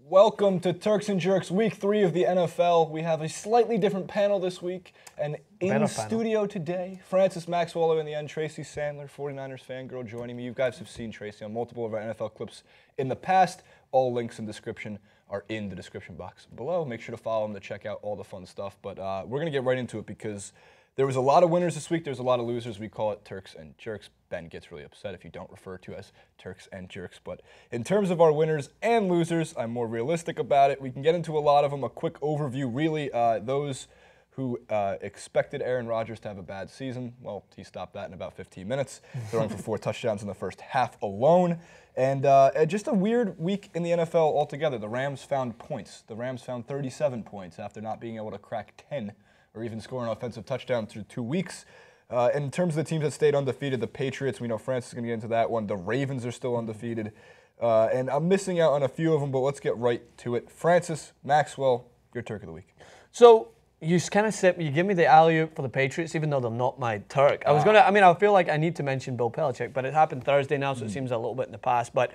Welcome to Turks and Jerks, Week 3 of the NFL. We have a slightly different panel this week, and in studio today, Francis Maxwell in the end, Tracy Sandler, 49ers fangirl, joining me. You guys have seen Tracy on multiple of our NFL clips in the past. All links and description are in the description box below. Make sure to follow them to check out all the fun stuff. But we're going to get right into it because there was a lot of winners this week. There's a lot of losers. We call it Turks and Jerks. Ben gets really upset if you don't refer to as Turks and Jerks. But in terms of our winners and losers, I'm more realistic about it. We can get into a lot of them. A quick overview, really. Those who expected Aaron Rodgers to have a bad season, well, he stopped that in about 15 minutes, throwing for 4 touchdowns in the first half alone. And just a weird week in the NFL altogether. The Rams found points. The Rams found 37 points after not being able to crack 10 or even score an offensive touchdown through 2 weeks. In terms of the teams that stayed undefeated, the Patriots, we know Francis is going to get into that one. The Ravens are still undefeated. And I'm missing out on a few of them, but let's get right to it. Francis, Maxwell, your Turk of the week. So you kind of you give me the alley-oop for the Patriots, even though they're not my Turk. I feel like I need to mention Bill Belichick, but it happened Thursday now, so it seems a little bit in the past. But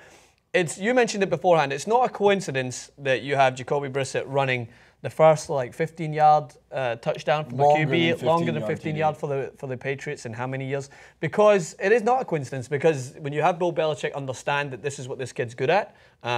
you mentioned it beforehand. It's not a coincidence that you have Jacoby Brissett running the first 15-yard touchdown from a QB, longer than 15 yards for the Patriots in how many years? Because it is not a coincidence. Because when you have Bill Belichick understand that this is what this kid's good at,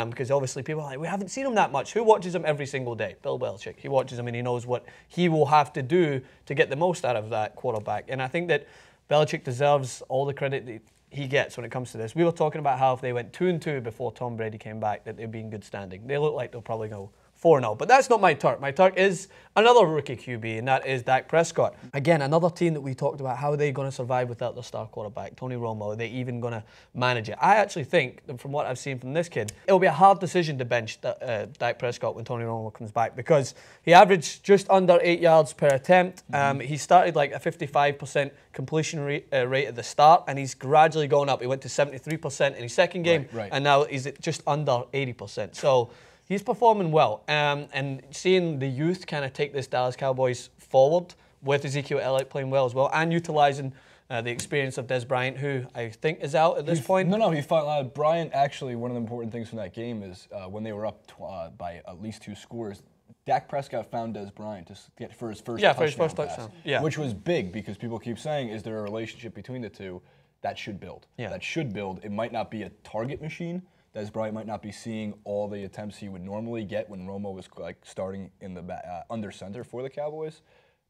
because obviously people are like, we haven't seen him that much. Who watches him every single day? Bill Belichick. He watches him and he knows what he will have to do to get the most out of that quarterback. And I think that Belichick deserves all the credit that he gets when it comes to this. We were talking about how if they went 2-2 before Tom Brady came back, that they'd be in good standing. They look like they'll probably go 4-0. But that's not my Turk. My Turk is another rookie QB, and that is Dak Prescott. Again, another team that we talked about, how are they going to survive without their star quarterback, Tony Romo? Are they even going to manage it? I actually think, from what I've seen from this kid, it'll be a hard decision to bench Dak Prescott when Tony Romo comes back, because he averaged just under 8 yards per attempt. He started like a 55% completion rate at the start, and he's gradually going up. He went to 73% in his second game, and now he's at just under 80%. So he's performing well, and seeing the youth kind of take this Dallas Cowboys forward with Ezekiel Elliott playing well as well, and utilizing the experience of Des Bryant, who I think is out at this point. No, he fought. Bryant, actually, one of the important things from that game is when they were up by at least 2 scores, Dak Prescott found Des Bryant to get for his first touchdown. Yeah, which was big because people keep saying, is there a relationship between the two? That should build. Yeah. That should build. It might not be a target machine. Des Bryant might not be seeing all the attempts he would normally get when Romo was starting in the under center for the Cowboys,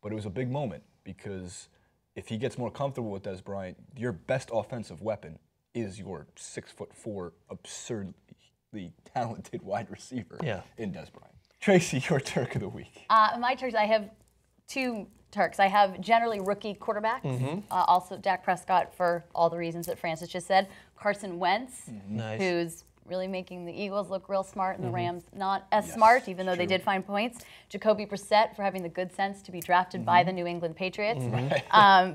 but it was a big moment because if he gets more comfortable with Des Bryant, your best offensive weapon is your 6'4", absurdly talented wide receiver in Des Bryant. Tracy, your Turk of the week. My Turks, I have 2 Turks. I have generally rookie quarterbacks, also Dak Prescott for all the reasons that Francis just said. Carson Wentz, who's really making the Eagles look real smart and the Rams not as smart, even though they did find points. Jacoby Brissett for having the good sense to be drafted by the New England Patriots.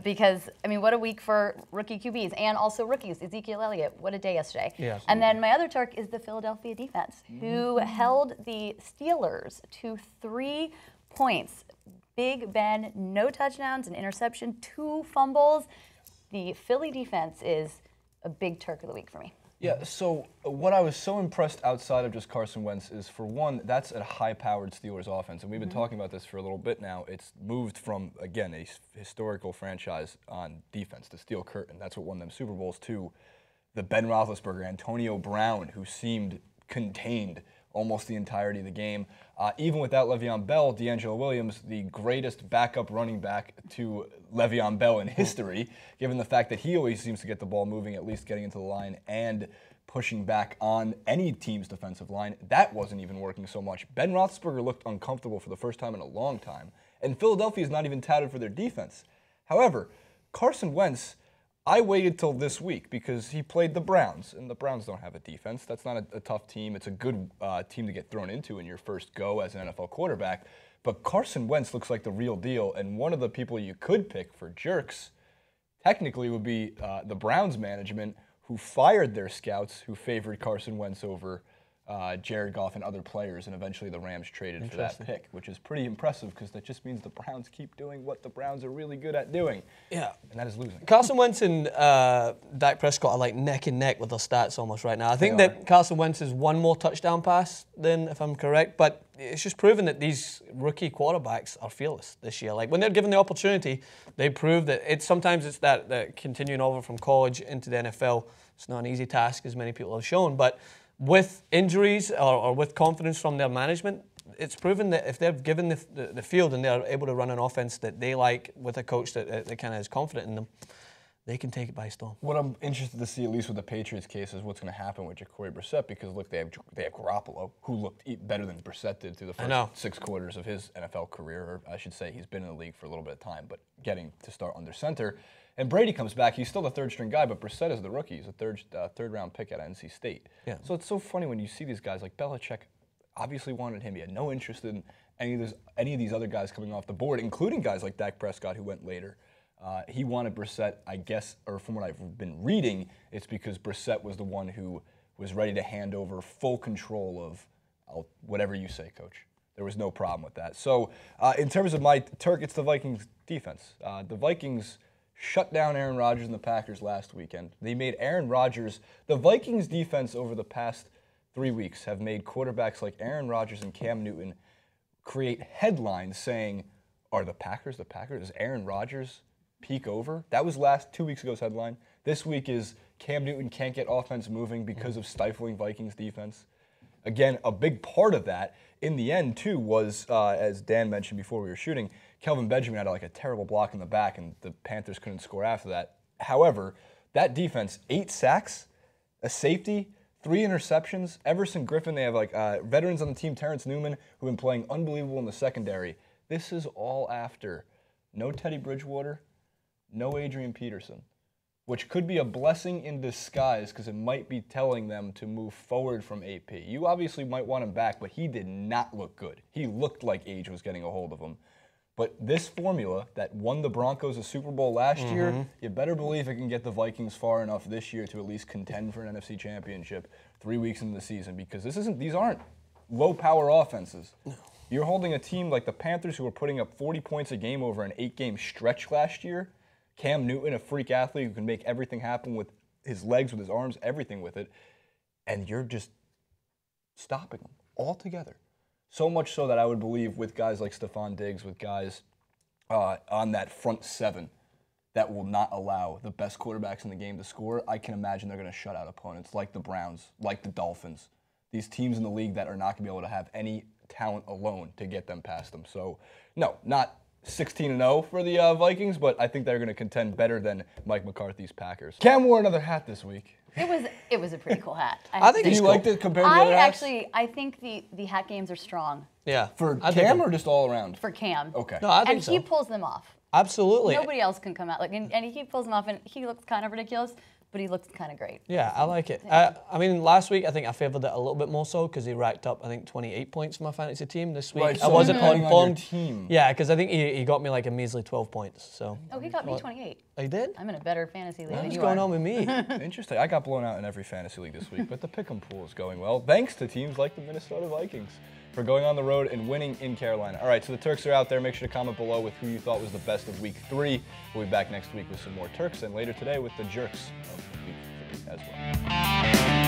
Because, I mean, what a week for rookie QBs and also rookies. Ezekiel Elliott, what a day yesterday. Yeah, and then my other Turk is the Philadelphia defense, who held the Steelers to 3 points. Big Ben, no touchdowns, an interception, 2 fumbles. The Philly defense is a big Turk of the week for me. Yeah, so what I was so impressed outside of just Carson Wentz is, for one, that's a high-powered Steelers offense. And we've been talking about this for a little bit now. It's moved from, again, a historical franchise on defense, the Steel Curtain. That's what won them Super Bowls, to the Ben Roethlisberger, Antonio Brown, who seemed contained almost the entirety of the game. Even without Le'Veon Bell, D'Angelo Williams, the greatest backup running back to Le'Veon Bell in history, given the fact that he always seems to get the ball moving, at least getting into the line and pushing back on any team's defensive line. That wasn't even working so much. Ben Roethlisberger looked uncomfortable for the first time in a long time, and Philadelphia is not even touted for their defense. However, Carson Wentz, I waited till this week because he played the Browns, and the Browns don't have a defense. That's not a tough team. It's a good team to get thrown into in your first go as an NFL quarterback. But Carson Wentz looks like the real deal, and one of the people you could pick for jerks technically would be the Browns management, who fired their scouts who favored Carson Wentz over Jared Goff and other players, and eventually the Rams traded for that pick, which is pretty impressive because that just means the Browns keep doing what the Browns are really good at doing. Yeah. And that is losing. Carson Wentz and Dak Prescott are like neck and neck with their stats almost right now. I think that Carson Wentz is one more touchdown pass than, if I'm correct, but it's just proven that these rookie quarterbacks are fearless this year. Like when they're given the opportunity, they prove that sometimes it's that continuing over from college into the NFL. It's not an easy task, as many people have shown, but with injuries or with confidence from their management, it's proven that if they're given the field and they're able to run an offense that they like with a coach that kind of is confident in them, they can take it by storm. What I'm interested to see, at least with the Patriots case, is what's going to happen with Jacoby Brissett, because look, they have Garoppolo, who looked better than Brissett did through the first 6 quarters of his NFL career, or I should say he's been in the league for a little bit of time, but getting to start under center. And Brady comes back. He's still the third-string guy, but Brissett is the rookie. He's a third-round pick out of NC State. Yeah. So it's so funny when you see these guys like Belichick. Obviously wanted him. He had no interest in any of these other guys coming off the board, including guys like Dak Prescott, who went later. He wanted Brissett, I guess, or from what I've been reading, it's because Brissett was the one who was ready to hand over full control of whatever you say, Coach. There was no problem with that. So in terms of my Turk, it's the Vikings defense. The Vikings shut down Aaron Rodgers and the Packers last weekend. They made Aaron Rodgers, the Vikings defense over the past 3 weeks have made quarterbacks like Aaron Rodgers and Cam Newton create headlines saying, are the Packers the Packers? Is Aaron Rodgers peak over? That was 2 weeks ago's headline. This week is Cam Newton can't get offense moving because of stifling Vikings defense. Again, a big part of that in the end, too, was, as Dan mentioned before we were shooting, Kelvin Benjamin had like a terrible block in the back, and the Panthers couldn't score after that. However, that defense, 8 sacks, a safety, 3 interceptions. Everson Griffin, they have like veterans on the team, Terrence Newman, who've been playing unbelievable in the secondary. This is all after no Teddy Bridgewater, no Adrian Peterson, which could be a blessing in disguise because it might be telling them to move forward from AP. You obviously might want him back, but he did not look good. He looked like age was getting a hold of him. But this formula that won the Broncos a Super Bowl last year, you better believe it can get the Vikings far enough this year to at least contend for an NFC championship 3 weeks into the season, because these aren't low-power offenses. No. You're holding a team like the Panthers, who were putting up 40 points a game over an 8-game stretch last year. Cam Newton, a freak athlete who can make everything happen with his legs, with his arms, everything with it. And you're just stopping them altogether. So much so that I would believe with guys like Stephon Diggs, with guys on that front 7 that will not allow the best quarterbacks in the game to score, I can imagine they're going to shut out opponents like the Browns, like the Dolphins, these teams in the league that are not going to be able to have any talent alone to get them past them. So, no, not 16-0 for the Vikings, but I think they're going to contend better than Mike McCarthy's Packers. Cam wore another hat this week. It was a pretty cool hat. I think you liked it compared to the other hats? I think the hat games are strong. Yeah. For Cam or just all around? For Cam. Okay. No, I think so. And he pulls them off. Absolutely. Nobody else can come out and he pulls them off, and he looks kind of ridiculous, but he looks kind of great. Yeah, I like it. I mean, last week I think I favored it a little bit more so because he racked up, I think, 28 points for my fantasy team this week. Right, so I wasn't on your informed. Team. Yeah, because I think he got me like a measly 12 points. So. Oh, he got me 28. He did? I'm in a better fantasy league than What's you going are. on with me? Interesting. I got blown out in every fantasy league this week, but the pick'em pool is going well, thanks to teams like the Minnesota Vikings for going on the road and winning in Carolina. All right, so the Turks are out there. Make sure to comment below with who you thought was the best of Week 3. We'll be back next week with some more Turks, and later today with the Jerks of Week 3 as well.